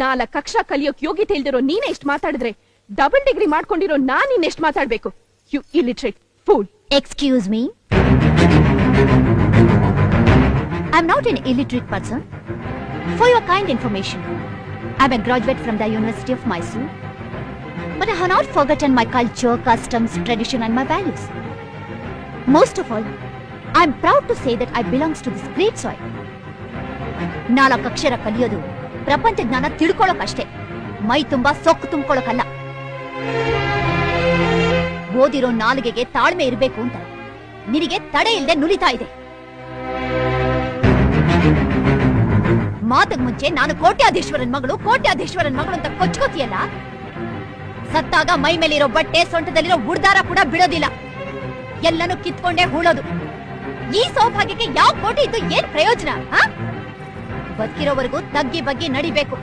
4 ಅಕ್ಷರ ಕಲಿಯೋಕ್ ಯೋಗ್ಯತೆ ಇಲ್ದಿರೋ ನೀನೇ ಎಷ್ಟು ಮಾತಾಡಿದ್ರೆ ಡಬಲ್ ಡಿಗ್ರಿ ಮಾಡ್ಕೊಂಡಿರೋ ನಾನ್ ಇನ್ನೆಷ್ಟು ಮಾತಾಡ್ಬೇಕು? You illiterate fool. Excuse me. I'm not an illiterate person. For your kind information, I'm a graduate from the University of Mysore. But I have not forgotten my culture, customs, tradition and my values. Most of all, I'm proud to say that I belong to this great soil. 4 ಅಕ್ಷರ ಕಲಿಯೋದು ಪ್ರಪಂಚ ಜ್ಞಾನ ತಿಳ್ಕೊಳ್ಳೋಕಷ್ಟೇ, ಮೈ ತುಂಬಾ ಸೊಕ್ಕು ತುಂಬಿಕೊಳ್ಳೋಕಲ್ಲ. ಓದಿರೋ ನಾಲಿಗೆಗೆ ತಾಳ್ಮೆ ಇರಬೇಕು ಅಂತ ನಿನಗೆ ತಡೆ ಇಲ್ಲದೆ ನುಲಿತಾ ಇದೆ. ಮಾತಕ್ ಮುಂಚೆ ನಾನು ಕೋಟ್ಯಾಧೀಶ್ವರನ್ ಮಗಳು ಅಂತ ಕೊಚ್ಕೋತಿಯಲ್ಲ, ಸತ್ತಾಗ ಮೈ ಮೇಲಿರೋ ಬಟ್ಟೆ ಸೊಂಟದಲ್ಲಿರೋ ಉಡ್ದಾರ ಕೂಡ ಬಿಡೋದಿಲ್ಲ, ಎಲ್ಲನೂ ಕಿತ್ಕೊಂಡೇ ಹೂಳೋದು. ಈ ಸೌಭಾಗ್ಯಕ್ಕೆ ಯಾವ ಕೋಟಿ ಇದ್ದು ಏನ್ ಪ್ರಯೋಜನ? ಬದುಕಿರೋವರೆಗೂ ತಗ್ಗಿ ಬಗ್ಗಿ ನಡಿಬೇಕು.